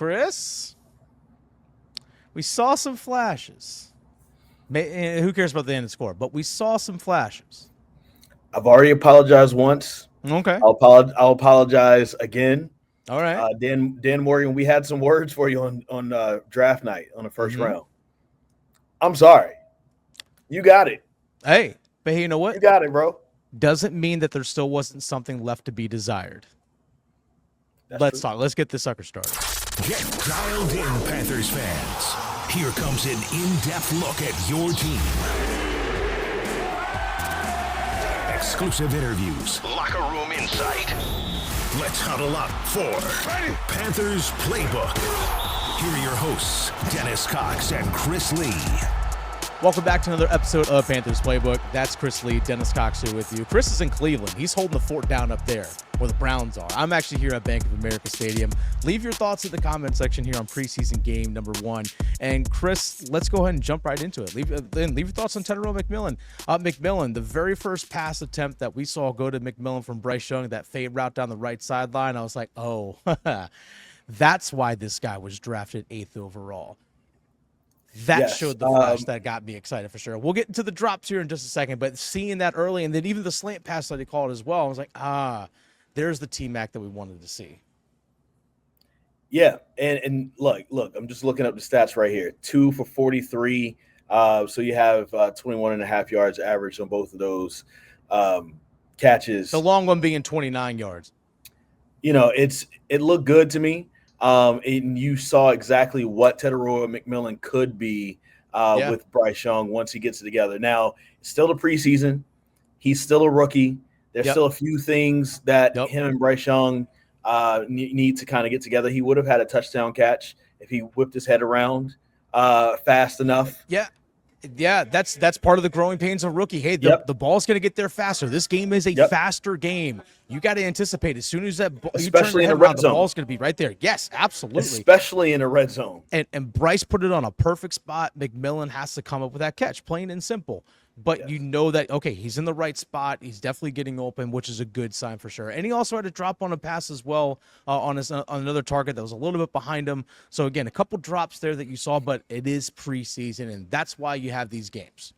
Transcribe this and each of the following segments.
Chris, we saw some flashes. Who cares about the end of the score? But we saw some flashes. I've already apologized once. Okay. I'll apologize again. All right. Dan Morgan, we had some words for you on draft night on the first round. I'm sorry. You got it. Hey, but hey, you know what? You got it, bro. Doesn't mean that there still wasn't something left to be desired. Let's talk. Let's get this sucker started. Get dialed in, Panthers fans. Here comes an in-depth look at your team. Exclusive interviews. Locker room insight. Let's huddle up for Panthers Playbook. Here are your hosts, Dennis Cox and Chris Lea. Welcome back to another episode of Panthers Playbook. That's Chris Lea, Dennis Cox here with you. Chris is in Cleveland. He's holding the fort down up there where the Browns are. I'm actually here at Bank of America Stadium. Leave your thoughts in the comment section here on preseason game number 1. And Chris, let's go ahead and jump right into it. Leave your thoughts on Tetairoa McMillan. McMillan, the very first pass attempt that we saw go to McMillan from Bryce Young, that fade route down the right sideline, I was like, oh, that's why this guy was drafted 8th overall. That showed the flash that got me excited for sure. We'll get into the drops here in just a second, but seeing that early and then even the slant pass that he called as well, I was like, there's the T-Mac that we wanted to see. Yeah, and look, I'm just looking up the stats right here. 2 for 43. So you have 21 and a half yards average on both of those catches. The long one being 29 yards. You know, it looked good to me. And you saw exactly what Tetairoa McMillan could be with Bryce Young once he gets it together. Now, it's still the preseason. He's still a rookie. There's still a few things that him and Bryce Young need to kind of get together. He would have had a touchdown catch if he whipped his head around fast enough. Yeah, that's part of the growing pains of rookie. Hey, the ball's going to get there faster. This game is a faster game. You got to anticipate as soon as that especially in the red zone, the ball's going to be right there. Yes, absolutely. Especially in a red zone. And Bryce put it on a perfect spot. McMillan has to come up with that catch, plain and simple. But you know that, okay, he's in the right spot. He's definitely getting open, which is a good sign for sure. And he also had a drop on a pass as well on another target that was a little bit behind him. So, again, a couple drops there that you saw, but it is preseason, and that's why you have these games.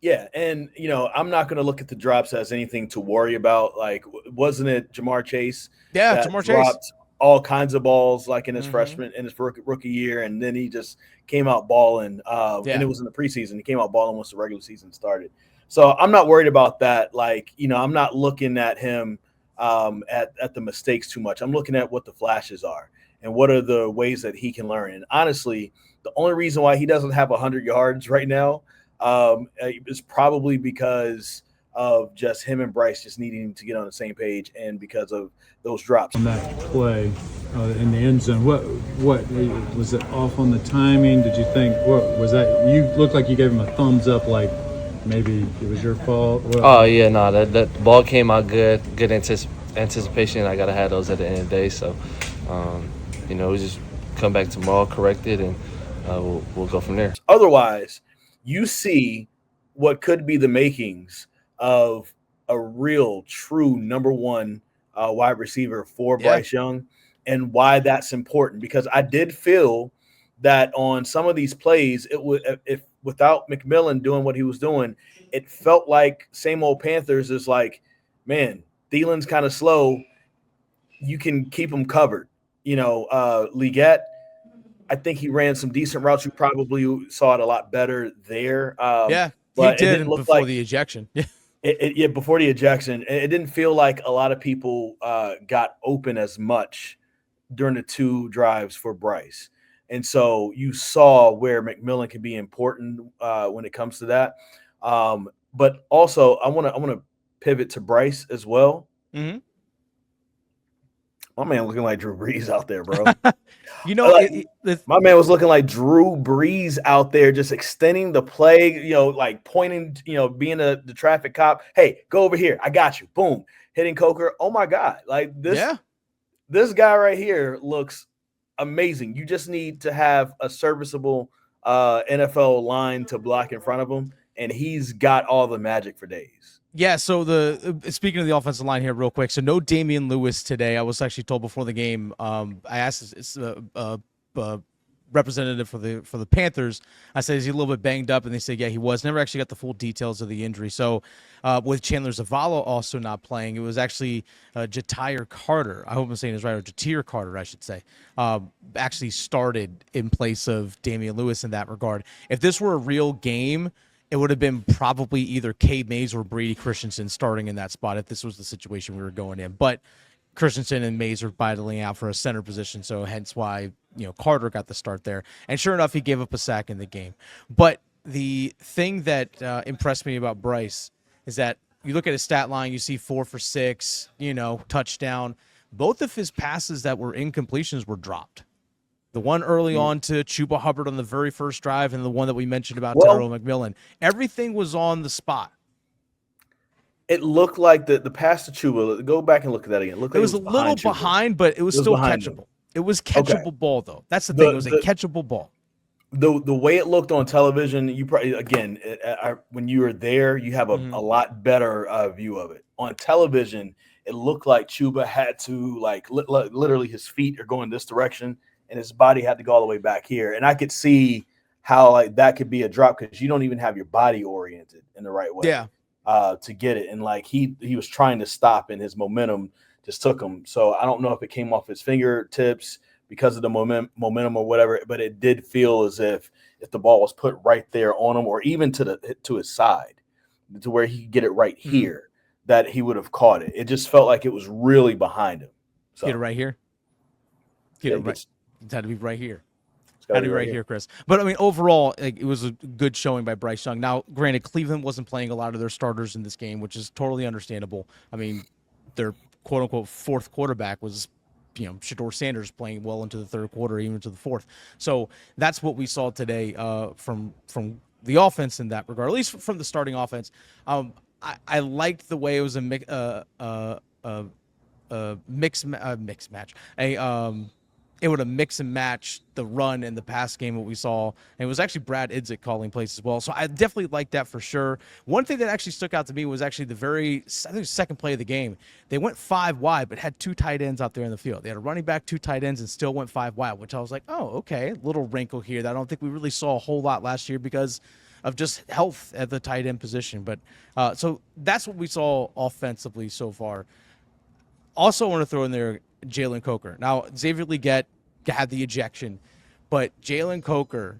Yeah, and, you know, I'm not going to look at the drops as anything to worry about. Like, wasn't it Jamar Chase? Yeah, Jamar Chase. All kinds of balls like in his rookie year, and then he just came out balling. And it was in the preseason. He came out balling once the regular season started. So I'm not worried about that. Like, you know, I'm not looking at him at the mistakes too much. I'm looking at what the flashes are and what are the ways that he can learn. And honestly, the only reason why he doesn't have 100 yards right now is probably because of just him and Bryce just needing to get on the same page and because of those drops. On that play in the end zone, what was it off on the timing? Did you think, what was that? You looked like you gave him a thumbs up, like maybe it was your fault. That ball came out good anticipation. I gotta have those at the end of the day. So, we just come back tomorrow, correct it, and we'll go from there. Otherwise, you see what could be the makings of a real, true number one wide receiver for Bryce Young, and why that's important. Because I did feel that on some of these plays, it would, if without McMillan doing what he was doing, it felt like same old Panthers is like, man, Thielen's kind of slow. You can keep him covered. Legette, I think he ran some decent routes. You probably saw it a lot better there. But he did before the ejection. Before the ejection. It didn't feel like a lot of people got open as much during the 2 drives for Bryce. And so you saw where McMillan can be important when it comes to that. But also I want to pivot to Bryce as well. Mm-hmm. My man looking like Drew Brees out there, bro. My man was looking like Drew Brees out there, just extending the play, like pointing, being the traffic cop. Hey, go over here. I got you. Boom. Hitting Coker. Oh, my God. Like this. Yeah. This guy right here looks amazing. You just need to have a serviceable NFL line to block in front of him, and he's got all the magic for days. Yeah, so speaking of the offensive line here real quick, so no Damian Lewis today. I was actually told before the game, I asked representative for the Panthers, I said, is he a little bit banged up? And they said, yeah, he was. Never actually got the full details of the injury. So with Chandler Zavala also not playing, it was actually Jadeveon Carter, I hope I'm saying this right, or Jadeveon Carter, I should say, actually started in place of Damian Lewis in that regard. If this were a real game, it would have been probably either Cade Mays or Brady Christensen starting in that spot if this was the situation we were going in. But Christensen and Mays are battling out for a center position, so hence why Carter got the start there. And sure enough, he gave up a sack in the game. But the thing that impressed me about Bryce is that you look at his stat line, you see 4 for 6, touchdown. Both of his passes that were incompletions were dropped. The one early on to Chuba Hubbard on the very first drive, and the one that we mentioned about Tetairoa McMillan. Everything was on the spot. It looked like the pass to Chuba. Go back and look at that again. It was a little behind, but it was still catchable. It was catchable ball, though. That's the thing. It was a catchable ball. The way it looked on television, you probably when you were there, you have a lot better view of it. On television, it looked like Chuba had to literally his feet are going this direction, and his body had to go all the way back here. And I could see how that could be a drop because you don't even have your body oriented in the right way. Yeah. To get it. And he was trying to stop and his momentum just took him. So I don't know if it came off his fingertips because of the momentum or whatever, but it did feel as if the ball was put right there on him or even to his side to where he could get it right here, that he would have caught it. It just felt like it was really behind him. So, get it right here. It had to be right here. Had to be right here, Chris. But, I mean, overall, it was a good showing by Bryce Young. Now, granted, Cleveland wasn't playing a lot of their starters in this game, which is totally understandable. I mean, their quote-unquote fourth quarterback was, Shedeur Sanders playing well into the third quarter, even into the fourth. So that's what we saw today from the offense in that regard, at least from the starting offense. I liked the way it was a mixed match. It would have mix and match the run and the pass game, what we saw. And it was actually Brad Idzik calling plays as well. So I definitely like that for sure. One thing that actually stuck out to me was actually the second play of the game. They went 5 wide, but had 2 tight ends out there in the field. They had a running back, 2 tight ends, and still went 5 wide, which I was like, oh, okay, little wrinkle here that I don't think we really saw a whole lot last year because of just health at the tight end position. But so that's what we saw offensively so far. Also, I want to throw in there Jalen Coker. Now, Xavier Legette had the ejection, but Jalen Coker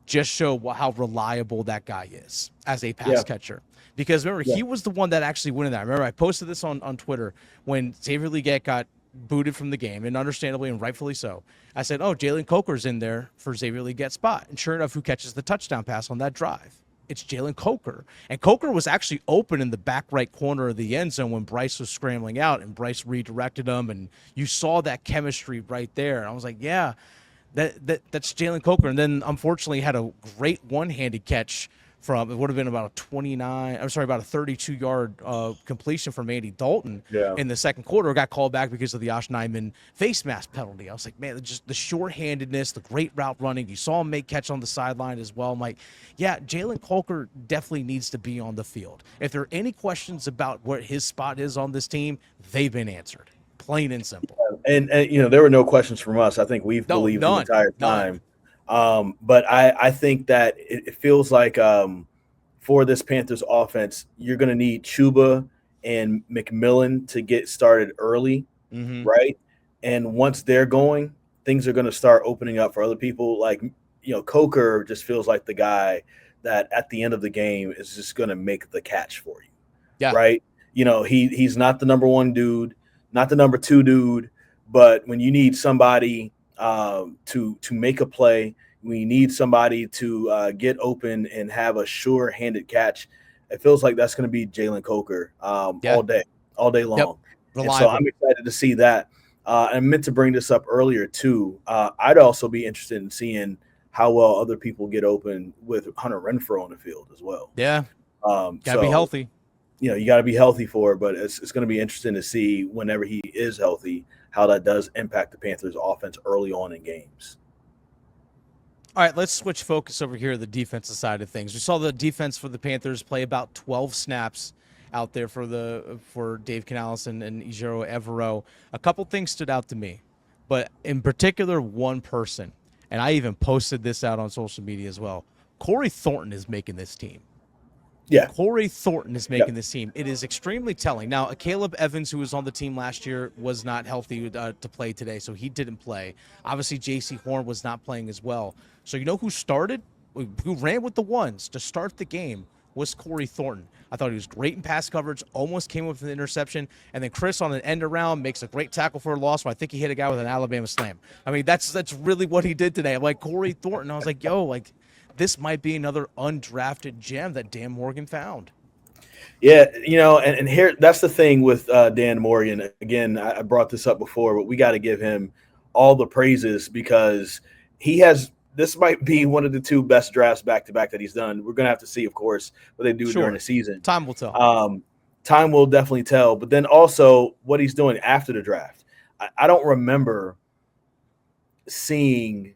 just showed how reliable that guy is as a pass catcher. Because remember, he was the one that actually went in there. Remember, I posted this on Twitter when Xavier Legette got booted from the game, and understandably and rightfully so. I said, oh, Jalen Coker's in there for Xavier Legette's spot. And sure enough, who catches the touchdown pass on that drive? It's Jalen Coker. And Coker was actually open in the back right corner of the end zone when Bryce was scrambling out, and Bryce redirected him, and you saw that chemistry right there. And I was like, yeah, that's Jalen Coker. And then, unfortunately, had a great one-handed catch from, it would have been about a 32-yard completion from Andy Dalton in the second quarter. Got called back because of the Josh Nijman face mask penalty. I was like, man, just the short-handedness, the great route running. You saw him make catch on the sideline as well. I'm like, yeah, Jalen Coker definitely needs to be on the field. If there are any questions about what his spot is on this team, they've been answered. Plain and simple. And there were no questions from us. I think we've believed the entire time. But I think that it feels like for this Panthers offense, you're going to need Chuba and McMillan to get started early, right? And once they're going, things are going to start opening up for other people. Coker just feels like the guy that at the end of the game is just going to make the catch for you, right? He's not the number 1 dude, not the number 2 dude, but when you need somebody to make a play, we need somebody to get open and have a sure-handed catch. It feels like that's going to be Jalen Coker all day long. Yep. And so I'm excited to see that. I meant to bring this up earlier too. I'd also be interested in seeing how well other people get open with Hunter Renfrow on the field as well. Yeah, gotta be healthy. You got to be healthy for it, but it's going to be interesting to see whenever he is healthy how that does impact the Panthers' offense early on in games. All right, let's switch focus over here to the defensive side of things. We saw the defense for the Panthers play about 12 snaps out there for Dave Canales and Ijiro Evero. A couple things stood out to me, but in particular, one person, and I even posted this out on social media as well. Corey Thornton is making this team. Yeah. Corey Thornton is making this team. It is extremely telling. Now, Caleb Evans, who was on the team last year, was not healthy to play today, so he didn't play. Obviously, J.C. Horn was not playing as well. So you know who started, who ran with the ones to start the game was Corey Thornton. I thought he was great in pass coverage, almost came up with an interception, and then Chris on an end around makes a great tackle for a loss. So I think he hit a guy with an Alabama slam. I mean, that's really what he did today. I'm like, Corey Thornton. I was like, yo, like, this might be another undrafted gem that Dan Morgan found. Yeah, and here, that's the thing with Dan Morgan. Again, I brought this up before, but we got to give him all the praises because this might be one of the 2 best drafts back-to-back that he's done. We're going to have to see, of course, what they do during the season. Time will tell. Time will definitely tell. But then also what he's doing after the draft. I don't remember seeing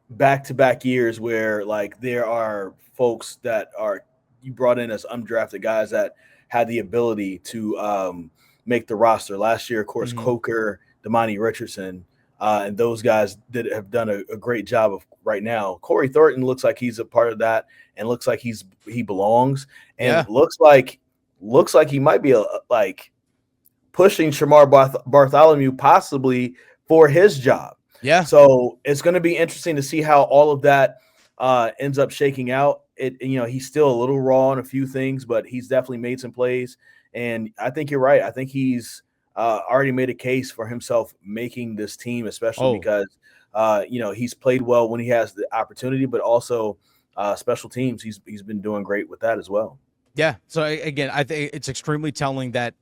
back-to-back years where, like, there are folks that you brought in as undrafted guys that had the ability to make the roster. Last year, of course, Coker, Damani Richardson, and those guys have done a great job of right now. Corey Thornton looks like he's a part of that and looks like he belongs, and looks like he might be like pushing Shamar Bartholomew possibly for his job. Yeah. So it's going to be interesting to see how all of that ends up shaking out. He's still a little raw on a few things, but he's definitely made some plays. And I think you're right. I think he's already made a case for himself making this team, especially because, he's played well when he has the opportunity, but also special teams. He's been doing great with that as well. Yeah. So again, I think it's extremely telling that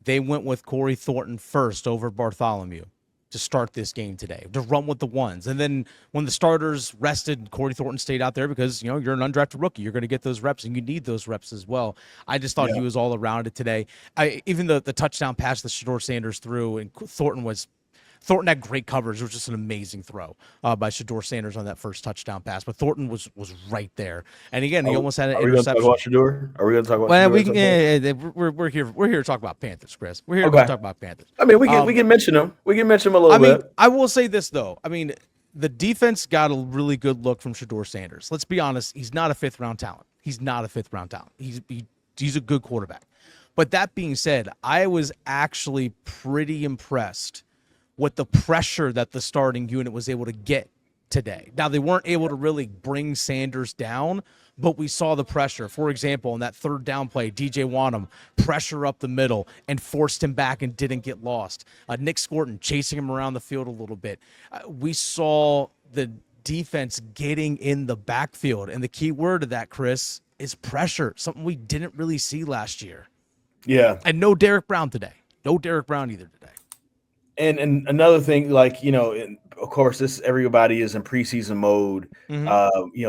they went with Corey Thornton first over Bartholomew to start this game today, to run with the ones. And then when the starters rested, Corey Thornton stayed out there because, you're an undrafted rookie. You're going to get those reps, and you need those reps as well. I just thought he was all around it today. Even the touchdown pass that Shedeur Sanders threw, and Thornton had great coverage. It was just an amazing throw by Shedeur Sanders on that first touchdown pass. But Thornton was right there. And again, he almost had an interception. Are we going to talk about Shedeur? We're here to talk about Panthers, Chris. We're here to talk about Panthers. I mean, we can mention them. We can mention them a little bit. I will say this, though. I mean, the defense got a really good look from Shedeur Sanders. Let's be honest. He's not a fifth-round talent. He's a good quarterback. But that being said, I was actually pretty impressed with the pressure that the starting unit was able to get today. Now, they weren't able to really bring Sanders down, but we saw the pressure. For example, on that third down play, DJ Wanham pressure up the middle and forced him back and didn't get lost. Nick Scorton chasing him around the field a little bit. We saw the defense getting in the backfield, and the key word of that, Chris, is pressure, something we didn't really see last year. Yeah. And no Derrick Brown today. No Derrick Brown either today. And another thing, of course, everybody is in preseason mode.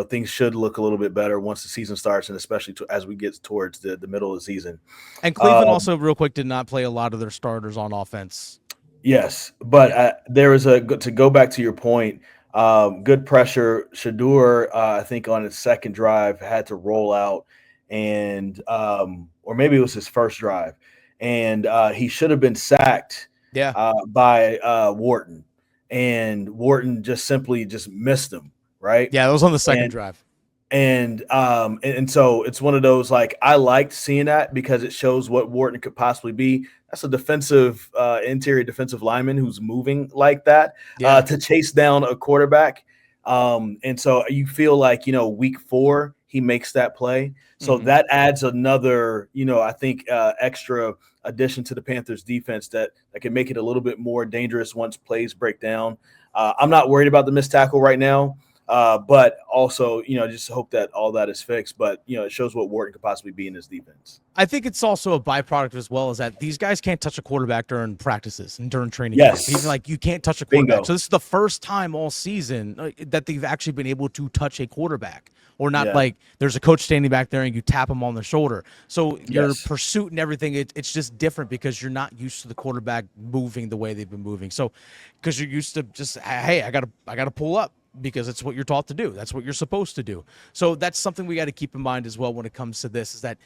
Things should look a little bit better once the season starts, and especially as we get towards the middle of the season. And Cleveland also, real quick, did not play a lot of their starters on offense. Yes, but there is to go back to your point, good pressure. Shedeur, I think on his second drive, had to roll out, and or maybe it was his first drive, and he should have been sacked. By Wharton, and Wharton just simply missed him, right? Yeah, it was on the second drive. And so it's one of those, like, I liked seeing that because it shows what Wharton could possibly be. That's a defensive, interior defensive lineman who's moving like that to chase down a quarterback. And so you feel like, week 4, he makes that play. So that adds another, I think, extra addition to the Panthers defense that can make it a little bit more dangerous once plays break down. I'm not worried about the missed tackle right now, but also, just hope that all that is fixed. But, it shows what Wharton could possibly be in his defense. I think it's also a byproduct as well, is that these guys can't touch a quarterback during practices and during training. Yes. Even you can't touch a quarterback. Bingo. So this is the first time all season that they've actually been able to touch a quarterback. Or not like there's a coach standing back there and you tap him on the shoulder. So your pursuit and everything, it's just different because you're not used to the quarterback moving the way they've been moving. So because you're used to just, hey, I gotta pull up. because it's what you're taught to do. That's what you're supposed to do. So that's something we got to keep in mind as well when it comes to this, is that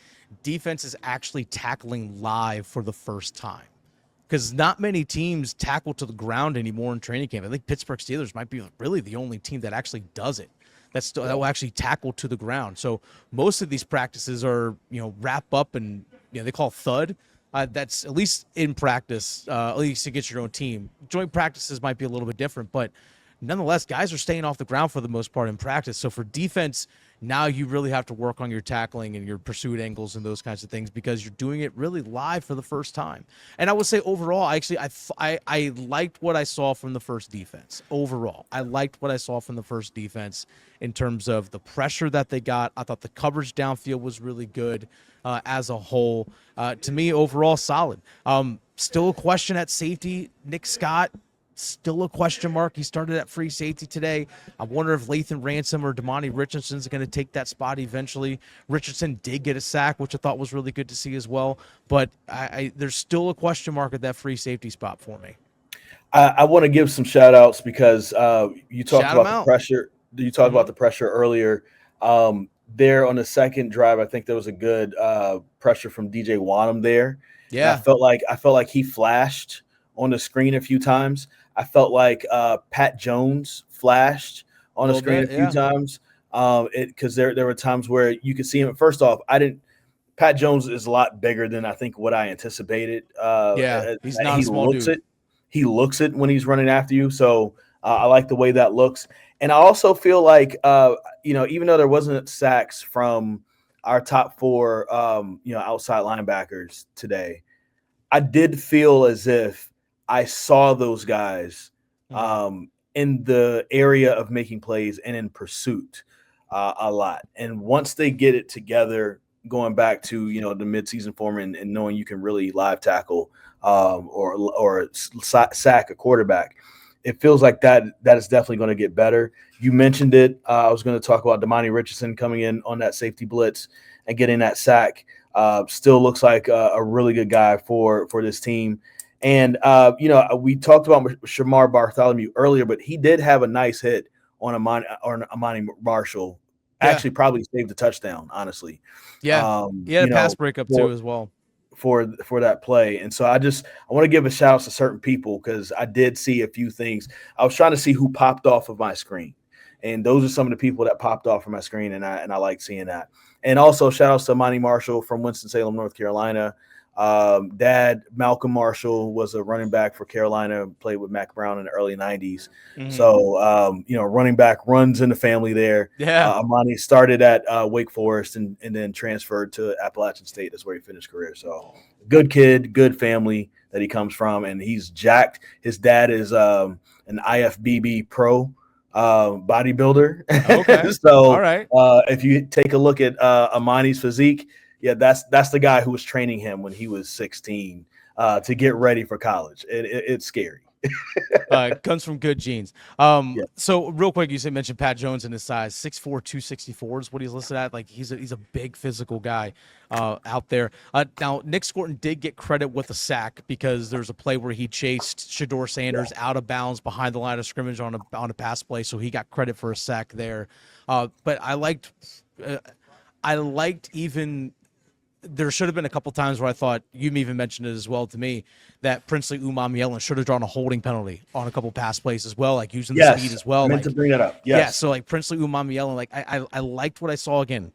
defense is actually tackling live for the first time. Because not many teams tackle to the ground anymore in training camp. I think Pittsburgh Steelers might be really the only team that actually does it. That will actually tackle to the ground. So most of these practices are, wrap up and they call thud. That's at least in practice, at least against your own team. Joint practices might be a little bit different, but nonetheless, guys are staying off the ground for the most part in practice. So for defense, now you really have to work on your tackling and your pursuit angles and those kinds of things, because you're doing it really live for the first time. And I would say overall, I liked what I saw from the first defense. Overall, I liked what I saw from the first defense in terms of the pressure that they got. I thought the coverage downfield was really good as a whole. To me, overall, solid. Still a question at safety. Nick Scott, still a question mark. He started at free safety today. I wonder if Lathan Ransom or Damani Richardson's going to take that spot eventually. Richardson did get a sack, which I thought was really good to see as well. But there's still a question mark at that free safety spot for me. I want to give some shout outs because you talked about the pressure. You talked about the pressure earlier. There on the second drive, I think there was a good pressure from DJ Wanham there. Yeah, and I felt like he flashed on the screen a few times. I felt like Pat Jones flashed on the screen a few times. Because there were times where you could see him. First off, Pat Jones is a lot bigger than I think what I anticipated. He's not a small dude. He looks it when he's running after you. So I like the way that looks. And I also feel like, even though there wasn't sacks from our top four, outside linebackers today, I did feel as if I saw those guys in the area of making plays and in pursuit a lot. And once they get it together, going back to, the midseason form and knowing you can really live tackle or sack a quarterback, it feels like that is definitely going to get better. You mentioned it. I was going to talk about Damani Richardson coming in on that safety blitz and getting that sack. Still looks like a really good guy for this team. And, we talked about Shamar Bartholomew earlier, but he did have a nice hit on Amani Marshall. Actually, probably saved a touchdown, honestly. Yeah, he had a pass breakup too as well. For that play. And so I want to give a shout out to certain people because I did see a few things. I was trying to see who popped off of my screen. And those are some of the people that popped off from my screen, and I like seeing that. And also shout outs to Amani Marshall from Winston-Salem, North Carolina. Dad, Malcolm Marshall, was a running back for Carolina, played with Mac Brown in the early 90s. Mm-hmm. So, running back runs in the family there. Yeah. Amani started at Wake Forest and then transferred to Appalachian State. That's where he finished career. So good kid, good family that he comes from, and he's jacked. His dad is an IFBB pro bodybuilder. Okay. So all right. If you take a look at Amani's physique, yeah, that's the guy who was training him when he was 16 to get ready for college. It's scary. Comes from good genes. So real quick, you mentioned Pat Jones and his size, 6'4", 264 is what he's listed at. Like he's a big physical guy out there. Now Nick Scorton did get credit with a sack because there's a play where he chased Shedeur Sanders out of bounds behind the line of scrimmage on a pass play, so he got credit for a sack there. But I liked even. There should have been a couple times where I thought, you even mentioned it as well to me, that Princely Umamielen should have drawn a holding penalty on a couple pass plays as well, like using the speed as well. I meant to bring that up. Yes. Yeah, so like Princely Umamielen, like I liked what I saw again.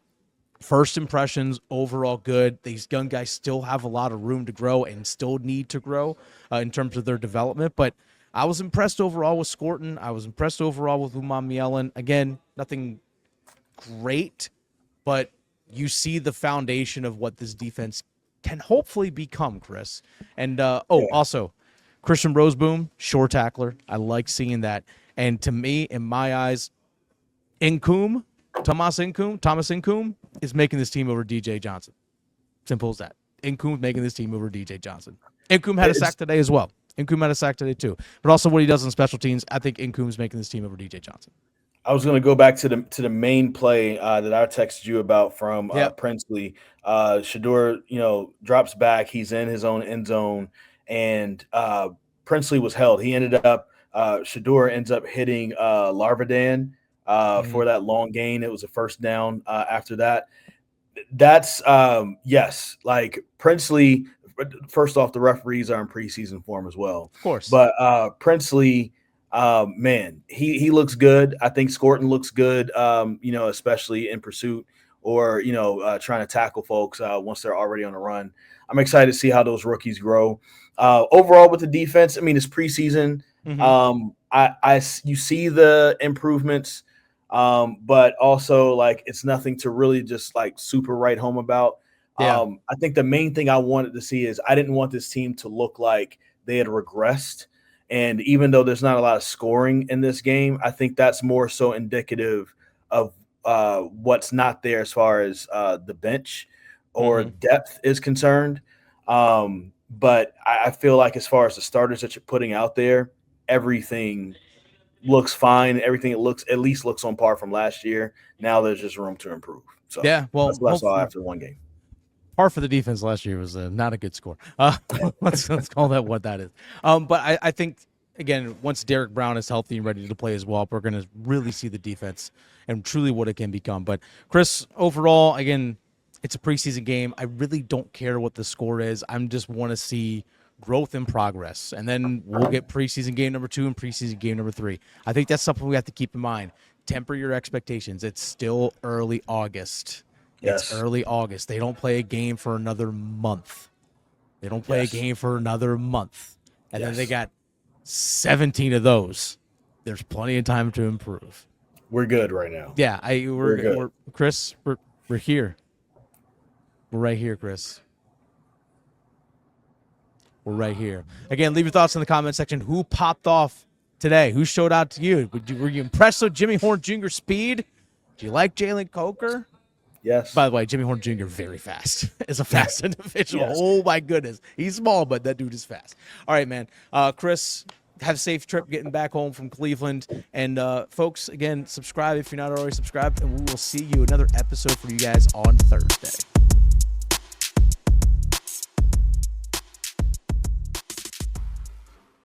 First impressions, overall good. These young guys still have a lot of room to grow and still need to grow in terms of their development. But I was impressed overall with Scorton. I was impressed overall with Umamielen. Again, nothing great, but you see the foundation of what this defense can hopefully become, Chris. And, also, Christian Roseboom, sure tackler. I like seeing that. And to me, in my eyes, Thomas Incoom is making this team over DJ Johnson. Simple as that. Incoom making this team over DJ Johnson. Incoom had a sack today as well. Incoom had a sack today too. But also what he does on special teams, I think Incoom's making this team over DJ Johnson. I was going to go back to the main play that I texted you about from Princely. Shedeur, drops back. He's in his own end zone, and Princely was held. He ended up Shador ends up hitting Larvadan for that long gain. It was a first down after that. That's yes, like Princely. First off, the referees are in preseason form as well, Of course. But Princely, man, he looks good. I think Scorton looks good. Especially in pursuit or trying to tackle folks once they're already on the run. I'm excited to see how those rookies grow. Overall, with the defense, I mean, it's preseason. You see the improvements. But also like it's nothing to really just like super write home about. Yeah. I think the main thing I wanted to see is I didn't want this team to look like they had regressed. And even though there's not a lot of scoring in this game, I think that's more so indicative of what's not there as far as the bench or depth is concerned. But I feel like as far as the starters that you're putting out there, everything looks fine. Everything at least looks on par from last year. Now there's just room to improve. So yeah, well, that's what I saw after one game. Par for the defense last year was not a good score. Let's call that what that is. But I think again, once Derrick Brown is healthy and ready to play as well, we're going to really see the defense and truly what it can become. But Chris, overall, again, it's a preseason game. I really don't care what the score is. I just want to see growth and progress. And then we'll get preseason game number 2 and preseason game number 3. I think that's something we have to keep in mind. Temper your expectations. It's still early August. Yes. It's early August. They don't play a game for another month. They don't play a game for another month. And then they got 17 of those. There's plenty of time to improve. We're good right now. Yeah, we're Chris, we're here. We're right here, Chris. We're right here. Again, leave your thoughts in the comment section. Who popped off today? Who showed out to you? Were you impressed with Jimmy Horn Jr. speed? Do you like Jalen Coker? Yes. By the way, Jimmy Horn Jr. very fast. Is a fast individual. Yes. Oh my goodness, he's small, but that dude is fast. All right, man. Chris, have a safe trip getting back home from Cleveland. And folks, again, subscribe if you're not already subscribed, and we will see you another episode for you guys on Thursday.